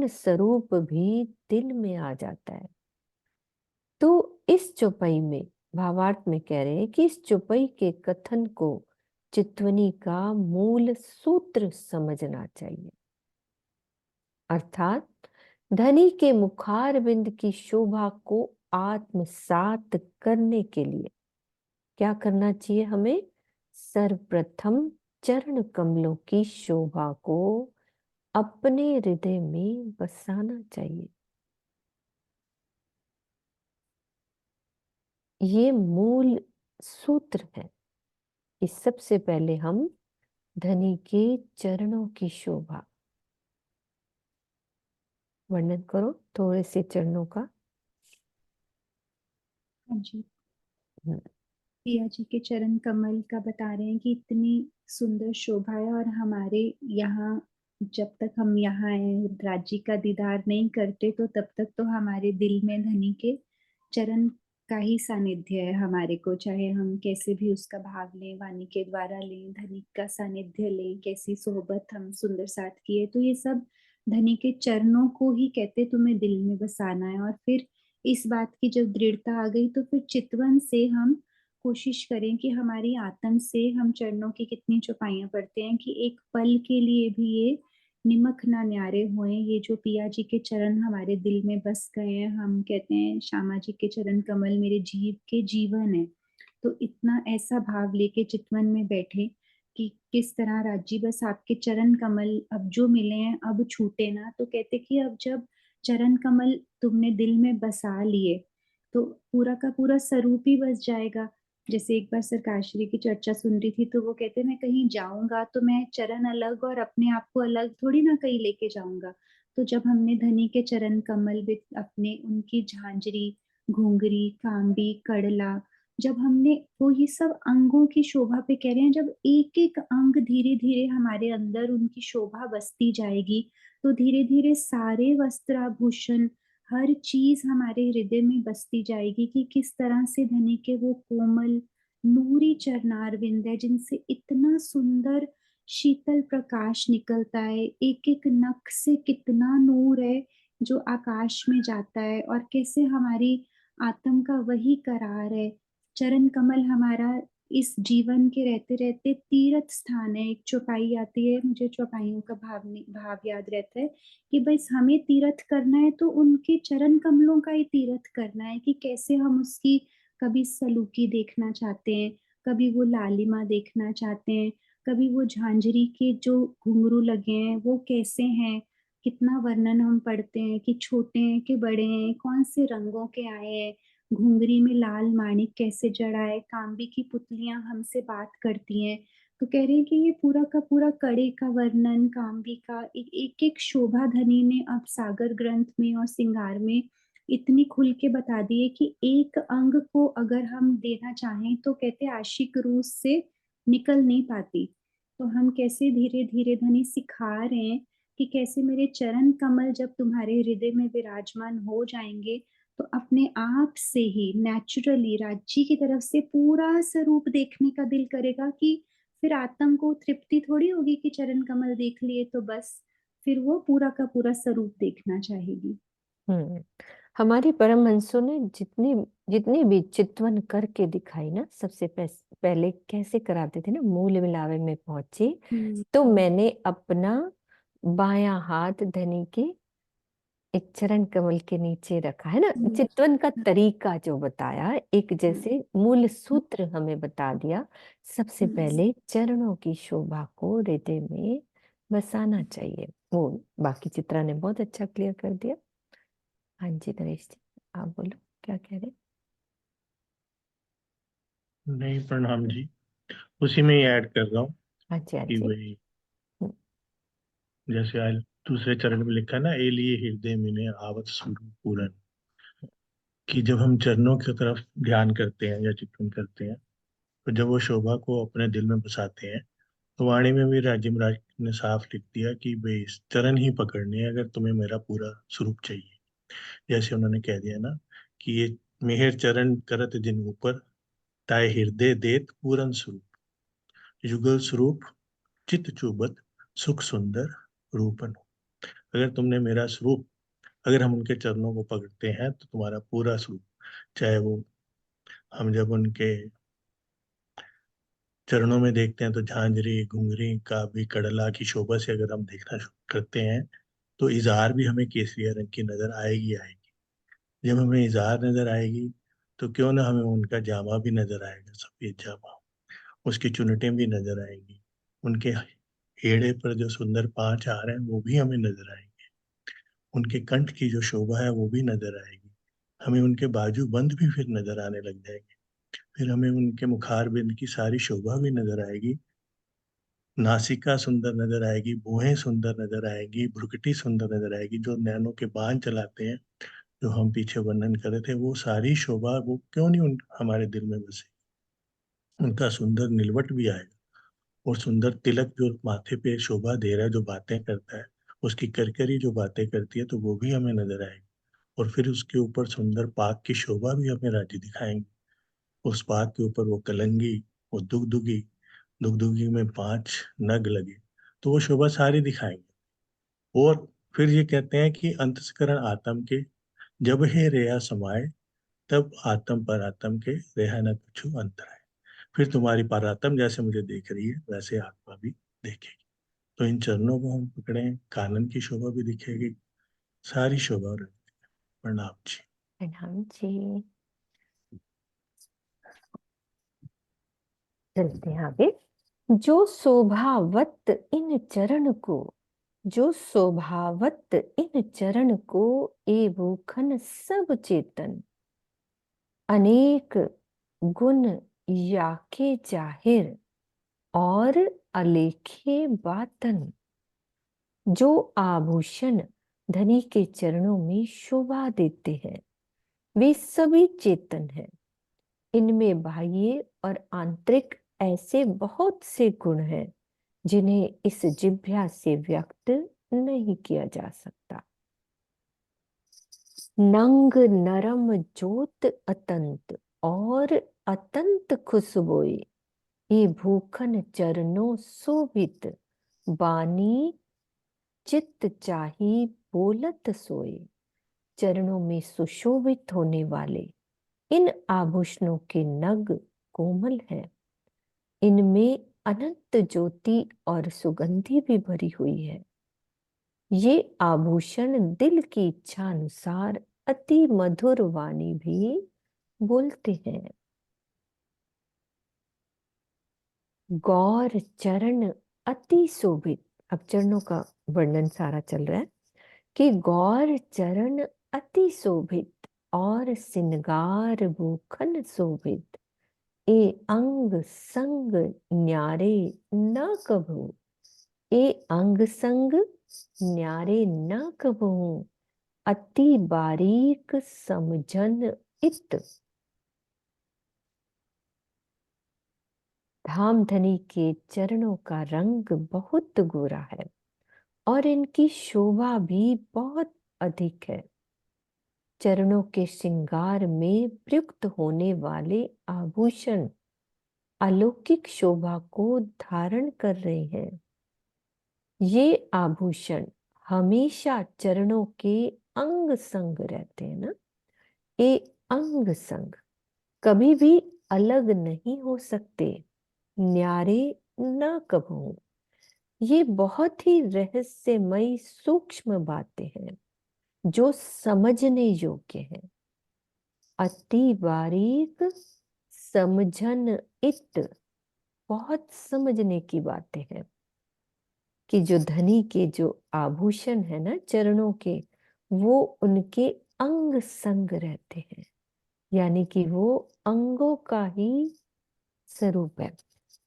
स्वरूप भी दिल में आ जाता है। तो इस चौपाई में भावार्थ में कह रहे हैं कि इस चौपाई के कथन को चित्वनी का मूल सूत्र समझना चाहिए। अर्थात धनी के मुखार बिंद की शोभा को आत्मसात करने के लिए क्या करना चाहिए हमें? सर्वप्रथम चरण कमलों की शोभा को अपने हृदय में बसाना चाहिए। ये मूल सूत्र है कि सबसे पहले हम धनी के चरणों की शोभा, वर्णन करो थोड़े से चरणों का। हाँ जी, हम्म, प्रिया जी के चरण कमल का बता रहे हैं कि इतनी सुंदर शोभा है, और हमारे यहाँ जब तक हम यहाँ आए राज्य का दीदार नहीं करते, तो तब तक तो हमारे दिल में धनी के चरण का ही सानिध्य है हमारे को, चाहे हम कैसे भी उसका भाव लें, वाणी के द्वारा लें, धनी का सानिध्य लें, कैसी सोहबत हम सुंदर साथ की है, तो ये सब धनी के चरणों को ही कहते तुम्हें दिल में बसाना है। और फिर इस बात की जब दृढ़ता आ गई तो फिर चितवन से हम कोशिश करें कि हमारी आत्म से हम चरणों की कितनी चौपाइयां पढ़ते हैं कि एक पल के लिए भी ये निमक ना न्यारे हुए। ये जो पिया जी के चरण हमारे दिल में बस गए हैं, हम कहते हैं श्यामा जी के चरण कमल मेरे जीव के जीवन है। तो इतना ऐसा भाव लेके चितवन में बैठे कि किस तरह राजी बस आपके चरण कमल अब जो मिले हैं अब छूटे ना। तो कहते कि अब जब चरण कमल तुमने दिल में बसा लिए तो पूरा का पूरा स्वरूप ही बस जाएगा। जैसे एक बार सरकाश्री की चर्चा सुन रही थी तो वो कहते मैं कहीं जाऊंगा तो मैं चरण अलग और अपने आप को अलग थोड़ी ना कहीं लेके जाऊंगा। तो जब हमने धनी के चरण कमल भी अपने उनकी झांझरी, घुंघरी, कांबी, कड़ला, जब हमने वो ये सब अंगों की शोभा पे कह रहे हैं, जब एक एक अंग धीरे धीरे हमारे अंदर उनकी शोभा बसती जाएगी तो धीरे धीरे सारे वस्त्राभूषण हर चीज हमारे हृदय में बसती जाएगी कि किस तरह से धनी के वो कोमल नूरी चरणारविंद है जिनसे इतना सुंदर शीतल प्रकाश निकलता है। एक एक नख से कितना नूर है जो आकाश में जाता है और कैसे हमारी आत्म का वही करार है। चरण कमल हमारा इस जीवन के रहते रहते तीर्थ स्थान है। एक चौपाई आती है, मुझे चौपाइयों का भाव याद रहता है कि बस हमें तीर्थ करना है तो उनके चरण कमलों का ही तीर्थ करना है कि कैसे हम उसकी कभी सलूकी देखना चाहते हैं, कभी वो लालिमा देखना चाहते हैं, कभी वो झांझरी के जो घुंघरू लगे हैं वो कैसे हैं, कितना वर्णन हम पढ़ते हैं कि छोटे हैं कि बड़े हैं, कौन से रंगों के आए हैं, घुंघरी में लाल माणिक कैसे जड़ा है, कांबी की पुतलियां हमसे बात करती हैं। तो कह रहे हैं कि ये पूरा का पूरा कड़े का वर्णन कांबी का एक एक शोभा धनी ने अब सागर ग्रंथ में और सिंगार में इतनी खुल के बता दी है कि एक अंग को अगर हम देना चाहें तो कहते आशिक रूस से निकल नहीं पाती। तो हम कैसे धीरे धीरे धनी सिखा रहे हैं कि कैसे मेरे चरण कमल जब तुम्हारे हृदय में विराजमान हो जाएंगे तो अपने आप से ही नेचुरली राज्य की तरफ से पूरा स्वरूप देखने का दिल करेगा कि फिर आत्म को तृप्ति थोड़ी होगी कि चरण कमल देख लिए तो बस, फिर वो पूरा का पूरा स्वरूप देखना चाहेगी। हमारी परमहंसों ने जितनी जितनी भी चितवन करके दिखाई ना, सबसे पहले कैसे कराते थे ना, मूल मिलावे में पहुंची तो मैंने अपना बायां हाथ धनी के एक चरण कमल के नीचे रखा है ना। चितवन का तरीका जो बताया, एक जैसे मूल सूत्र हमें बता दिया। सबसे पहले चरणों की शोभा को हृदय में बसाना चाहिए। वो बाकी चित्रा ने बहुत अच्छा क्लियर कर दिया। हाँ जी नरेश जी, आप बोलो क्या कह रहे। नहीं, प्रणाम जी, उसी में ही ऐड कर रहा हूँ हाँ जी हाँ कि जी। वही जैसे आज दूसरे चरण में लिखा है ना, ए लिए हृदय मिने आवत स्वरूप पूरन, कि जब हम चरणों की तरफ ध्यान करते हैं या चिंतन करते हैं तो जब वो शोभा को अपने दिल में बसाते हैं तो वाणी में भी राजीव महाराज ने साफ लिख दिया कि भाई चरण ही पकड़ने हैं अगर तुम्हें मेरा पूरा स्वरूप चाहिए। जैसे उन्होंने कह दिया ना कि ये मेहर चरण करत जिन ऊपर, ताए हृदय देत पूरन स्वरूप, युगल स्वरूप चित चुबत सुख सुंदर रूपन। अगर तुमने मेरा स्वरूप, अगर हम उनके चरणों को पकड़ते हैं तो तुम्हारा पूरा स्वरूप, चाहे वो हम जब उनके चरणों में देखते हैं तो झांझरी घुंघरी का भी कड़ला की शोभा से अगर हम देखना शुरू करते हैं तो इज़ार भी हमें केसरिया रंग की नजर आएगी आएगी। जब हमें इज़ार नजर आएगी तो क्यों ना हमें उनका जामा भी नजर आएगा, सफेद जामा, उसकी चुनटें भी नजर आएंगी, उनके हेड़े पर जो सुंदर पांच हार हैं वो भी हमें नजर आएंगे, उनके कंठ की जो शोभा है वो भी नजर आएगी, हमें उनके बाजू बंद भी फिर नजर आने लग जाएंगे, फिर हमें उनके मुखार बिंद की सारी शोभा भी नजर आएगी, नासिका सुंदर नजर आएगी, भुहें सुंदर नजर आएगी, भ्रुकुटी सुंदर नजर आएगी, जो नैनों के बांध चलाते हैं जो हम पीछे वर्णन कर रहे थे, वो सारी शोभा वो क्यों नहीं हमारे दिल में बसे। उनका सुंदर निलवट भी आएगा और सुंदर तिलक जो माथे पे शोभा दे रहा है, जो बातें करता है, उसकी करकरी जो बातें करती है तो वो भी हमें नजर आएगी। और फिर उसके ऊपर सुंदर पाक की शोभा भी हमें राज्य दिखाएंगे। उस पाक के ऊपर वो कलंगी, वो दुगदुगी, दुगदुगी में 5 नग लगे, तो वो शोभा सारी दिखाएंगे। और फिर ये कहते हैं कि अंतस्करण आत्म के जब हे रेया समाए, तब आत्म पर आत्म के रेहा न कुछ अंतर है। फिर तुम्हारी पारात्म जैसे मुझे देख रही है, वैसे आत्मा भी देखेगी। तो इन चरणों को हम पकड़े, कानन की शोभा भी दिखेगी, सारी शोभा। और प्रणाम जी। प्रणाम जी। चलते हैं आगे। जो शोभावत इन चरण को, जो शोभावत इन चरण को, ए भूखन सब चेतन, अनेक गुण याके जाहिर और अलेखे बातन। जो आभूषण धनी के चरणों में शोभा देते हैं, वे सभी चेतन हैं। इनमें बाह्य और आंतरिक ऐसे बहुत से गुण हैं जिन्हें इस जिह्वा से व्यक्त नहीं किया जा सकता। नंग नरम ज्योत अतंत और अतंत खुशबोए, ये भूखन चरणों शोभित, बानी चित्त चाही बोलत सोए। चरणों में सुशोभित होने वाले इन आभूषणों के नग कोमल हैं। इनमें अनंत ज्योति और सुगंधि भी भरी हुई है। ये आभूषण दिल की इच्छा अनुसार अति मधुर वाणी भी बोलते हैं। गौर चरण अति शोभित, अब चरणों का वर्णन सारा चल रहा है कि गौर चरण अति शोभित और सिंगार भूखन शोभित, ए अंग संग न्यारे न कभू, ए अंग संग न्यारे न कभू, अति बारीक समझन इत। धामधनी के चरणों का रंग बहुत गोरा है और इनकी शोभा भी बहुत अधिक है। चरणों के श्रृंगार में प्रयुक्त होने वाले आभूषण अलौकिक शोभा को धारण कर रहे हैं। ये आभूषण हमेशा चरणों के अंग संग रहते हैं ना। ये अंग संग कभी भी अलग नहीं हो सकते। न्यारे न कभू, ये बहुत ही रहस्यमयी सूक्ष्म बातें हैं जो समझने योग्य हैं। अति बारीक समझन इत, बहुत समझने की बातें हैं कि जो धनी के जो आभूषण है ना चरणों के, वो उनके अंग संग रहते हैं, यानी कि वो अंगों का ही स्वरूप है,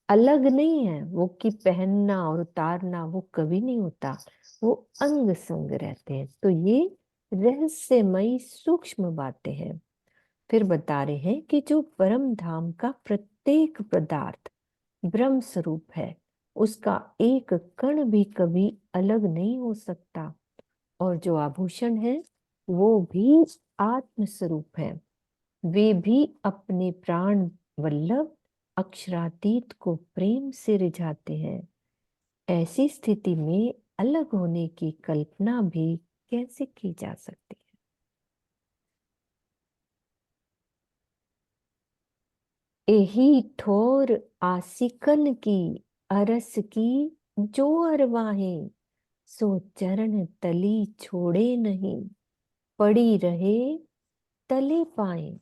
अलग नहीं है। वो कि पहनना और उतारना वो कभी नहीं होता, वो अंग संग रहते हैं। तो ये रहस्यमयी सूक्ष्म बातें हैं। फिर बता रहे हैं कि जो परम धाम का प्रत्येक पदार्थ ब्रह्म स्वरूप है, उसका एक कण भी कभी अलग नहीं हो सकता। और जो आभूषण है वो भी आत्म स्वरूप है। वे भी अपने प्राण वल्लभ अक्षरातीत को प्रेम से रिझाते हैं। ऐसी स्थिति में अलग होने की कल्पना भी कैसे की जा सकती है। एही ठोर आसिकन की अरस की जो अरवाहें, सो चरण तली छोड़े नहीं, पड़ी रहे तले पाए।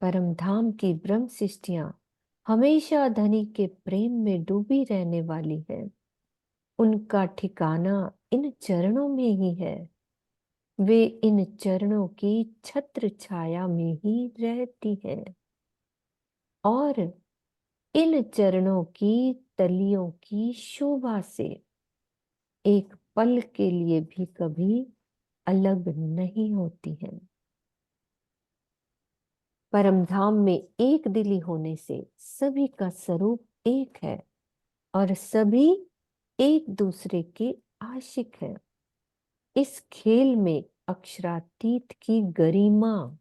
परमधाम की ब्रह्म सृष्टियां हमेशा धनी के प्रेम में डूबी रहने वाली है। उनका ठिकाना इन चरणों में ही है। वे इन चरणों की छत्र छाया में ही रहती है और इन चरणों की तलियों की शोभा से एक पल के लिए भी कभी अलग नहीं होती हैं। परमधाम में एक दिली होने से सभी का स्वरूप एक है और सभी एक दूसरे के आशिक हैं। इस खेल में अक्षरातीत की गरिमा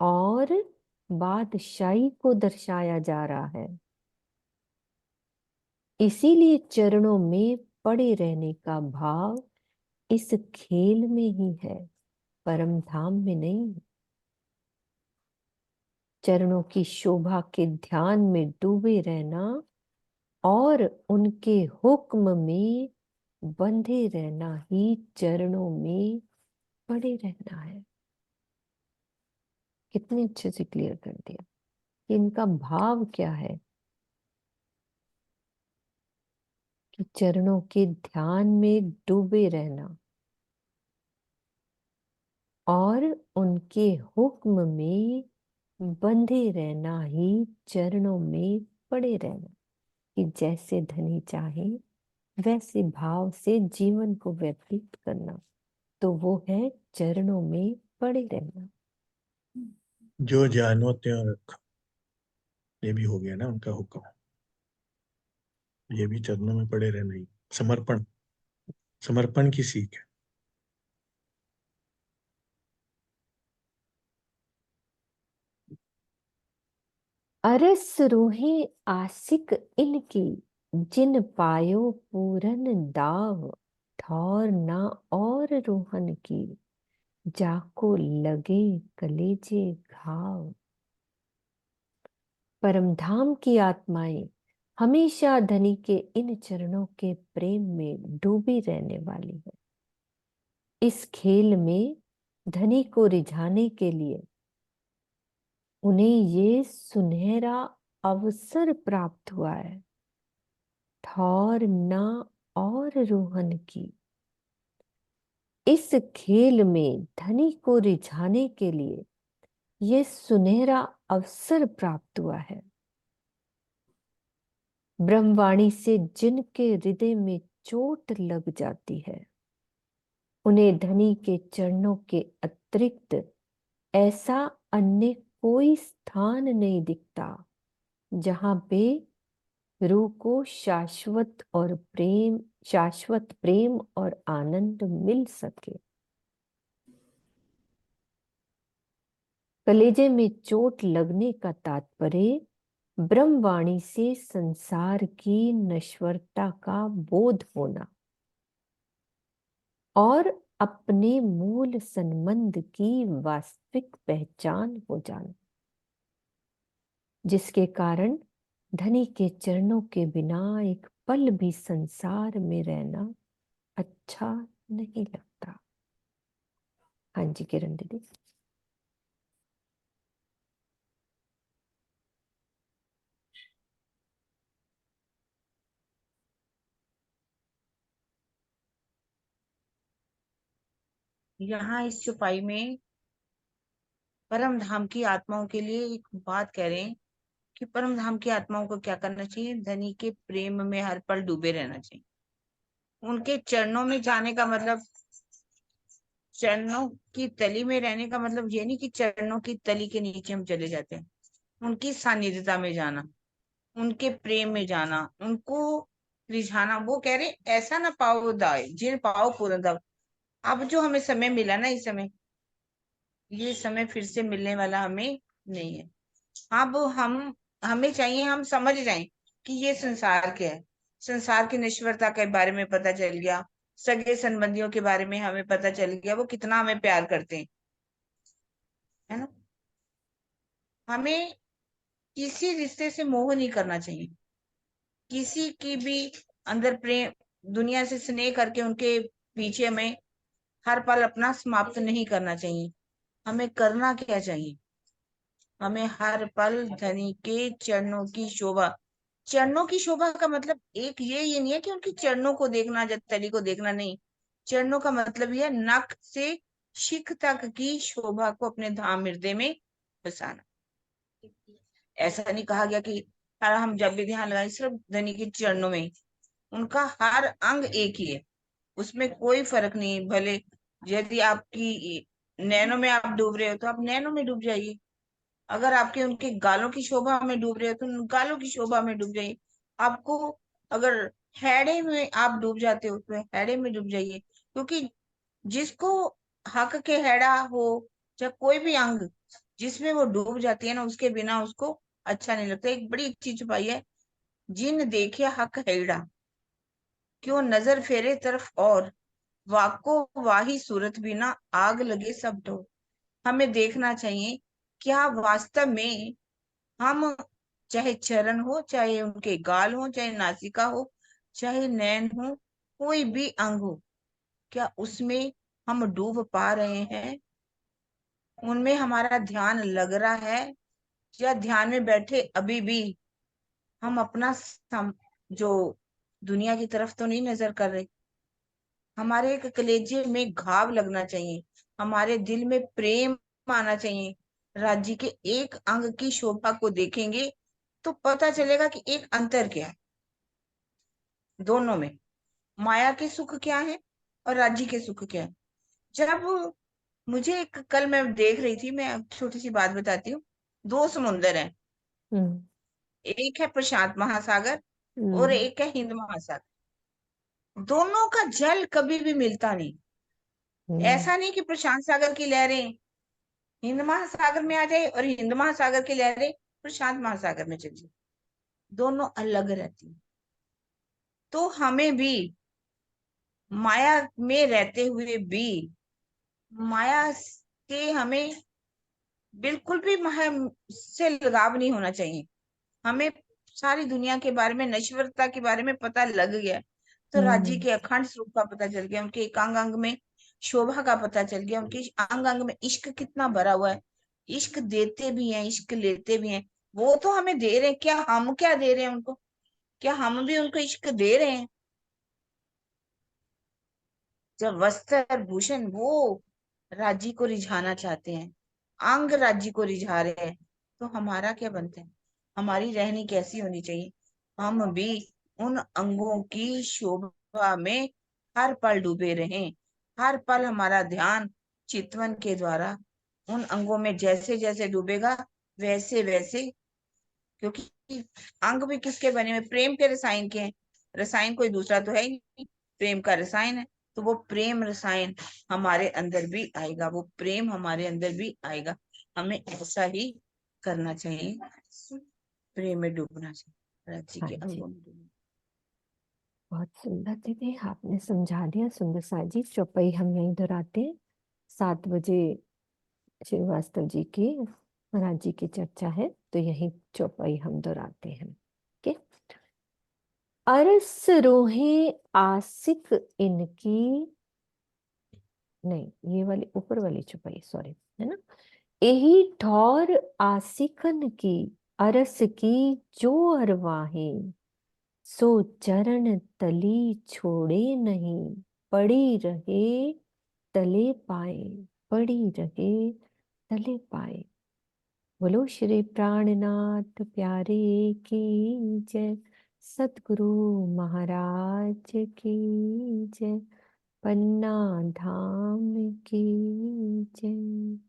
और बादशाही को दर्शाया जा रहा है। इसीलिए चरणों में पड़े रहने का भाव इस खेल में ही है। परम धाम में नहीं। चरणों की शोभा के ध्यान में डूबे रहना और उनके हुक्म में बंधे रहना ही चरणों में पड़े रहना है। कितने अच्छे से क्लियर कर दिया कि इनका भाव क्या है, कि चरणों के ध्यान में डूबे रहना और उनके हुक्म में बंधे रहना ही चरणों में पड़े रहना, कि जैसे धनी चाहे वैसे भाव से जीवन को व्यतीत करना, तो वो है चरणों में पड़े रहना। जो जानो त्यों रखो, ये भी हो गया ना उनका हुक्म। ये भी चरणों में पड़े रहना ही समर्पण, समर्पण की सीख है। अरस रूहें आशिक इनकी, जिन पायो पूरन दाव, ठौर ना और रूहन की, जाको लगे कलेजे घाव। परमधाम की आत्माएं हमेशा धनी के इन चरणों के प्रेम में डूबी रहने वाली है। इस खेल में धनी को रिझाने के लिए उन्हें ये सुनहरा अवसर प्राप्त हुआ है, ठौर न और रोहन की। इस खेल में धनी को रिझाने के लिए ये सुनहरा अवसर प्राप्त हुआ है। ब्रह्मवाणी से जिनके हृदय में चोट लग जाती है, उन्हें धनी के चरणों के अतिरिक्त ऐसा अन्य कोई स्थान नहीं दिखता जहां पे रूह को शाश्वत प्रेम और आनंद मिल सके। कलेजे में चोट लगने का तात्पर्य ब्रह्मवाणी से संसार की नश्वरता का बोध होना और अपने मूल संबंध की वास्तविक पहचान हो जाना, जिसके कारण धनी के चरणों के बिना एक पल भी संसार में रहना अच्छा नहीं लगता। हाँ जी किरण दीदी। यहाँ इस चौपाई में परम धाम की आत्माओं के लिए एक बात कह रहे हैं कि परम धाम की आत्माओं को क्या करना चाहिए? धनी के प्रेम में हर पल डूबे रहना चाहिए। उनके चरणों में जाने का मतलब, चरणों की तली में रहने का मतलब ये नहीं कि चरणों की तली के नीचे हम चले जाते हैं। उनकी सानिध्यता में जाना, उनके प्रेम में जाना, उनको रिझाना। वो कह रहे ऐसा ना पाओ दाए जिन पाओ पूर्ण दाव। अब जो हमें समय मिला ना, इस समय, ये समय फिर से मिलने वाला हमें नहीं है। अब हमें चाहिए हम समझ जाएं कि ये संसार क्या है। संसार की नश्वरता के बारे में पता चल गया, सगे संबंधियों के बारे में हमें पता चल गया, वो कितना हमें प्यार करते हैं, है ना। हमें किसी रिश्ते से मोह नहीं करना चाहिए, किसी की भी अंदर प्रेम, दुनिया से स्नेह करके उनके पीछे हमें हर पल अपना समाप्त नहीं करना चाहिए। हमें करना क्या चाहिए? हमें हर पल धनी के चरणों की शोभा, चरणों की शोभा का मतलब एक ये नहीं है कि उनके चरणों को देखना, जब तली को देखना, नहीं। चरणों का मतलब यह नख से शिख तक की शोभा को अपने धाम हृदय में बसाना। ऐसा नहीं कहा गया कि हर हम जब भी ध्यान लगाए सिर्फ धनी के चरणों में। उनका हर अंग एक ही है, उसमें कोई फर्क नहीं। भले यदि आपकी नैनों में आप डूब रहे हो तो आप नैनों में डूब जाइए। अगर आपके उनके गालों की शोभा में डूब रहे हो तो उन गालों की शोभा में डूब जाइए। आपको अगर हैड़े में आप डूब जाते हो तो हैड़े में डूब जाइए। क्योंकि जिसको हक के हैड़ा हो, या कोई भी अंग जिसमें वो डूब जाती है ना, उसके बिना उसको अच्छा नहीं लगता। एक बड़ी चीज छुपाई है, जिन देखे हक हैड़ा, क्यों नजर फेरे तरफ और, वाको वाही सूरत बिना आग लगे सब ढो। हमें देखना चाहिए क्या वास्तव में हम, चाहे चरण हो, चाहे उनके गाल हो, चाहे नासिका हो, चाहे नैन हो, कोई भी अंग हो, क्या उसमें हम डूब पा रहे हैं, उनमें हमारा ध्यान लग रहा है, या ध्यान में बैठे अभी भी हम अपना जो दुनिया की तरफ तो नहीं नजर कर रहे। हमारे एक कलेजे में घाव लगना चाहिए, हमारे दिल में प्रेम आना चाहिए। राज्य के एक अंग की शोभा को देखेंगे तो पता चलेगा कि एक अंतर क्या है दोनों में, माया के सुख क्या है और राज्य के सुख क्या है। जब मुझे कल मैं देख रही थी, मैं छोटी सी बात बताती हूँ। दो समुंदर हैं, हम्म। एक है प्रशांत महासागर और हम्म। एक है हिंद महासागर। दोनों का जल कभी भी मिलता नहीं। हम्म। ऐसा नहीं कि प्रशांत सागर की लहरें हिंद महासागर में आ जाए और हिंद महासागर की लहरें प्रशांत महासागर में चली जाए, दोनों अलग रहती हैं। तो हमें भी माया में रहते हुए भी माया से हमें बिल्कुल भी माया से लगाव नहीं होना चाहिए। हमें सारी दुनिया के बारे में, नश्वरता के बारे में पता लग गया, तो राज्य हम्म। के अखंड स्वरूप का पता चल गया, उनके एक अंग अंग में शोभा का पता चल गया, उनके अंग अंग में इश्क कितना भरा हुआ है। इश्क देते भी हैं, इश्क लेते भी हैं। वो तो हमें दे रहे हैं, क्या हम क्या दे रहे हैं उनको? क्या हम भी उनको इश्क दे रहे हैं? जब वस्त्र भूषण वो राज्य को रिझाना चाहते हैं, अंग राज्य को रिझा रहे हैं, तो हमारा क्या बनता है? हमारी रहनी कैसी होनी चाहिए? हम भी उन अंगों की शोभा में हर पल डूबे रहें। हर पल हमारा ध्यान चितवन के द्वारा उन अंगों में जैसे जैसे डूबेगा, वैसे वैसे, क्योंकि अंग भी किसके बने हुए? प्रेम के रसायन के हैं। रसायन कोई दूसरा तो है ही नहीं, प्रेम का रसायन है। तो वो प्रेम रसायन हमारे अंदर भी आएगा, वो प्रेम हमारे अंदर भी आएगा। हमें ऐसा ही करना चाहिए, प्रेम में डूबना चाहिए, राज्य हाँ के जी, अंगों में डूबना। बहुत सुंदर दीदी, आपने समझा दिया। सुंदर सा जी, चौपाई हम यहीं दोहराते हैं। 7 बजे श्रीवास्तव जी की, महाराज जी की चर्चा है, तो यही चौपाई हम दोहराते हैं। ओके। अरस रोहे आसिक इनकी, नहीं, ये वाली ऊपर वाली चौपाई, सॉरी, है ना। यही ठौर आसिकन की, अरस की जो अरवाहे, सो चरण तली छोड़े नहीं, पड़ी रहे तले पाए, पड़ी रहे तले पाए। बोलो श्री प्राणनाथ प्यारे की जय, सतगुरु महाराज की जय, पन्ना धाम की जय।